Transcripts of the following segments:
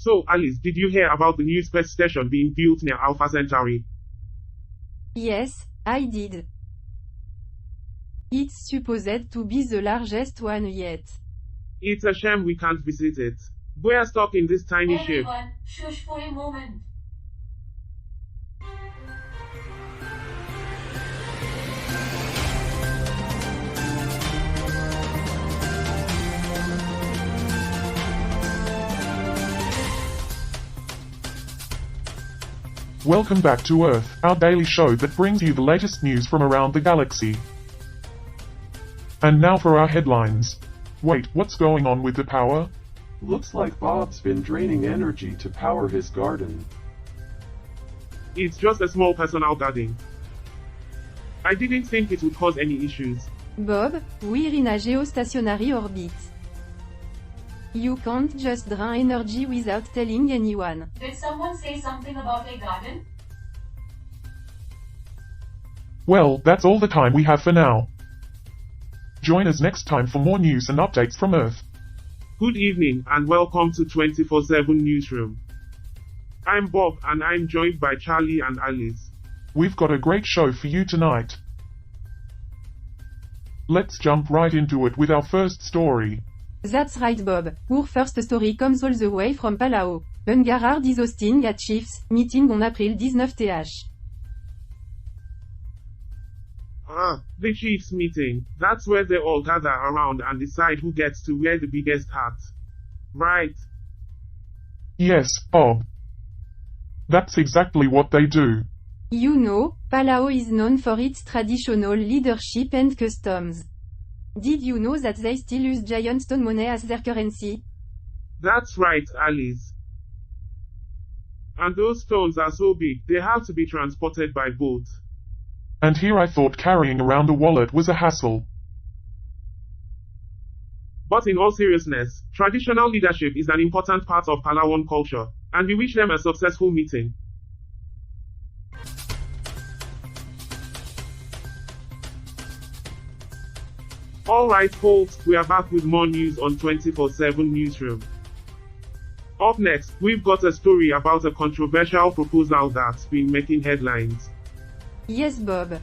So, Alice, did you hear about the new space station being built near Alpha Centauri? Yes, I did. It's supposed to be the largest one yet. It's a shame we can't visit it. We're stuck in this tiny ship. Everyone, shush for a moment. Welcome back to Earth, our daily show that brings you the latest news from around the galaxy. And now for our headlines. Wait, what's going on with the power? Looks like Bob's been draining energy to power his garden. It's just a small personal garden. I didn't think it would cause any issues. Bob, we're in a geostationary orbit. You can't just drain energy without telling anyone. Did someone say something about a garden? Well, that's all the time we have for now. Join us next time for more news and updates from Earth. Good evening and welcome to 24/7 Newsroom. I'm Bob and I'm joined by Charlie and Alice. We've got a great show for you tonight. Let's jump right into it with our first story. That's right, Bob. Our first story comes all the way from Palau. Ungarard is hosting a Chiefs meeting on April 19th. The Chiefs meeting. That's where they all gather around and decide who gets to wear the biggest hat. Right. Yes, Bob. That's exactly what they do. You know, Palau is known for its traditional leadership and customs. Did you know that they still use giant stone money as their currency? That's right, Alice. And those stones are so big, they have to be transported by boat. And here I thought carrying around a wallet was a hassle. But in all seriousness, traditional leadership is an important part of Palauan culture, and we wish them a successful meeting. Alright folks, we are back with more news on 24/7 Newsroom. Up next, we've got a story about a controversial proposal that's been making headlines. Yes, Bob.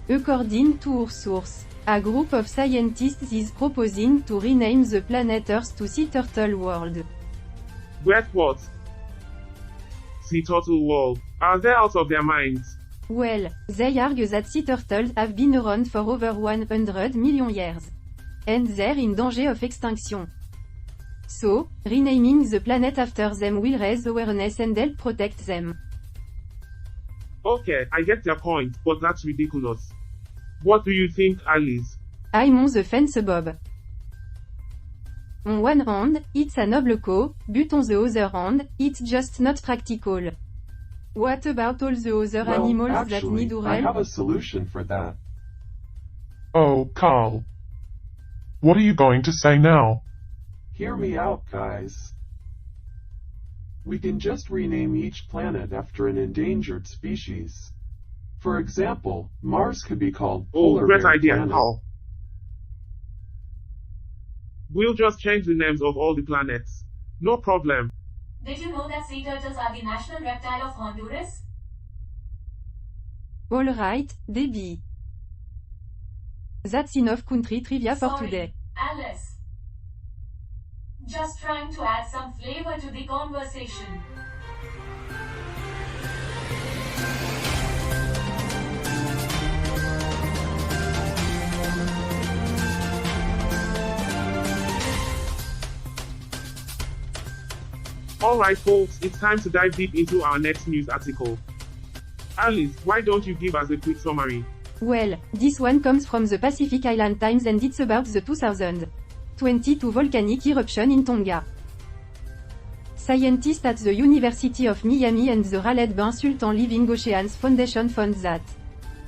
According to our source, a group of scientists is proposing to rename the planet Earth to Sea Turtle World. Wait, what? Sea Turtle World? Are they out of their minds? Well, they argue that sea turtles have been around for over 100 million years. And they're in danger of extinction. So, renaming the planet after them will raise awareness and help protect them. Okay, I get their point, but that's ridiculous. What do you think, Alice? I'm on the fence, Bob. On one hand, it's a noble cause, but on the other hand, it's just not practical. What about all the other animals that need our I have help? a solution for that. Oh, Carl. What are you going to say now? Hear me out, guys. We can just rename each planet after an endangered species. For example, Mars could be called Polar Great Bear idea, Planet. Carl. We'll just change the names of all the planets. No problem. Did you know that sea turtles are the national reptile of Honduras? Alright, Debbie. That's enough country trivia for Sorry, today. Alice. Just trying to add some flavor to the conversation. Alright folks, it's time to dive deep into our next news article. Alice, why don't you give us a quick summary? Well, this one comes from the Pacific Island Times and it's about the 2022 volcanic eruption in Tonga. Scientists at the University of Miami and the Raleigh Bin Sultan Living Oceans Foundation found that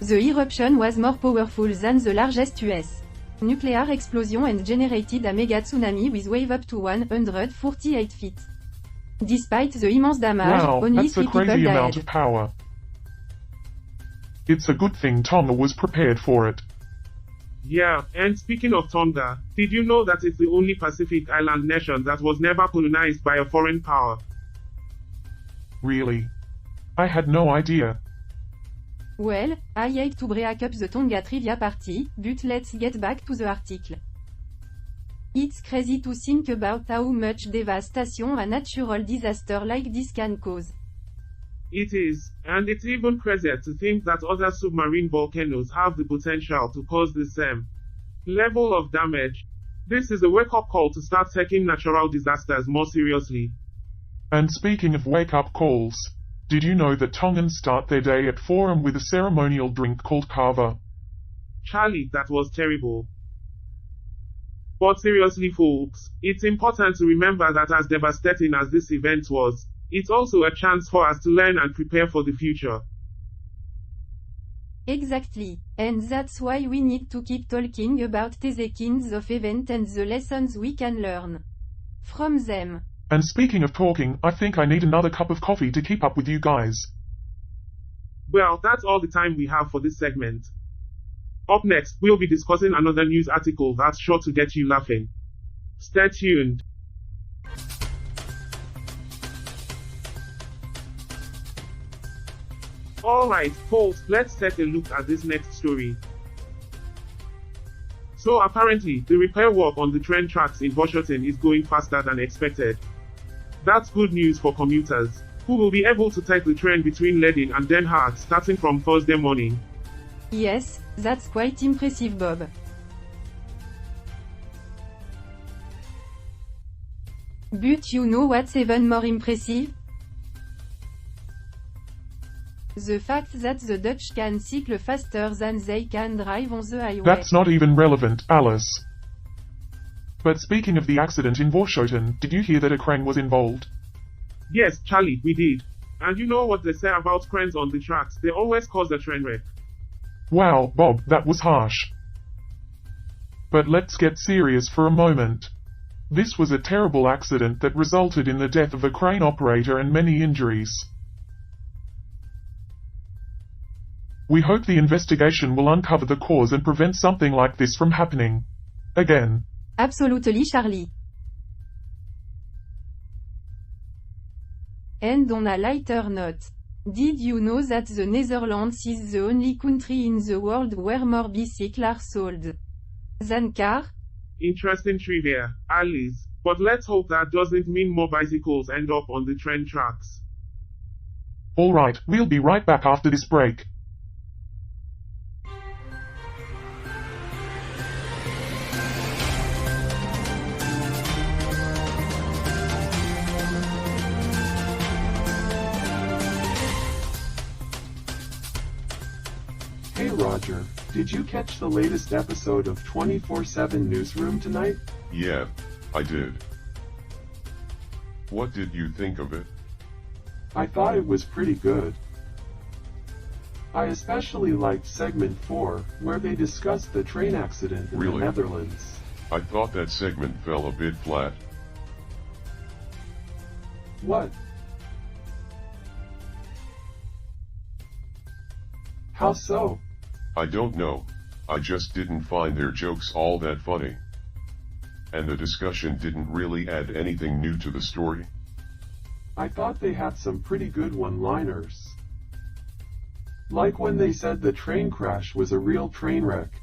the eruption was more powerful than the largest U.S. nuclear explosion and generated a mega tsunami with wave up to 148 feet. Despite the immense damage, Wow, only that's 3 a people crazy amount died. of power. It's a good thing Tonga was prepared for it. Yeah, and speaking of Tonga, did you know that it's the only Pacific island nation that was never colonized by a foreign power? Really? I had no idea. Well, I hate to break up the Tonga trivia party, but let's get back to the article. It's crazy to think about how much devastation a natural disaster like this can cause. It is, and it's even crazier to think that other submarine volcanoes have the potential to cause the same level of damage. This is a wake-up call to start taking natural disasters more seriously. And speaking of wake-up calls, did you know that Tongans start their day at 4 am with a ceremonial drink called kava? Charlie, that was terrible. But seriously folks, it's important to remember that as devastating as this event was, it's also a chance for us to learn and prepare for the future. Exactly, and that's why we need to keep talking about these kinds of events and the lessons we can learn from them. And speaking of talking, I think I need another cup of coffee to keep up with you guys. Well, that's all the time we have for this segment. Up next, we'll be discussing another news article that's sure to get you laughing. Stay tuned. Alright, folks, let's take a look at this next story. So apparently, the repair work on the train tracks in Washington is going faster than expected. That's good news for commuters, who will be able to take the train between Leiden and Den Haag starting from Thursday morning. Yes, that's quite impressive, Bob. But you know what's even more impressive? The fact that the Dutch can cycle faster than they can drive on the highway. That's not even relevant, Alice. But speaking of the accident in Washington, did you hear that a crane was involved? Yes, Charlie, we did. And you know what they say about cranes on the tracks, they always cause a train wreck. Wow, Bob, that was harsh. But let's get serious for a moment. This was a terrible accident that resulted in the death of a crane operator and many injuries. We hope the investigation will uncover the cause and prevent something like this from happening again. Absolutely, Charlie. And on a lighter note, did you know that the Netherlands is the only country in the world where more bicycles are sold than cars? Interesting trivia, Alice. But let's hope that doesn't mean more bicycles end up on the train tracks. Alright, we'll be right back after this break. Hey Roger, did you catch the latest episode of 24/7 Newsroom tonight? Yeah, I did. What did you think of it? I thought it was pretty good. I especially liked segment 4, where they discussed the train accident in Really? the Netherlands. I thought that segment fell a bit flat. What? How so? I don't know, I just didn't find their jokes all that funny. And the discussion didn't really add anything new to the story. I thought they had some pretty good one-liners. Like when they said the train crash was a real train wreck.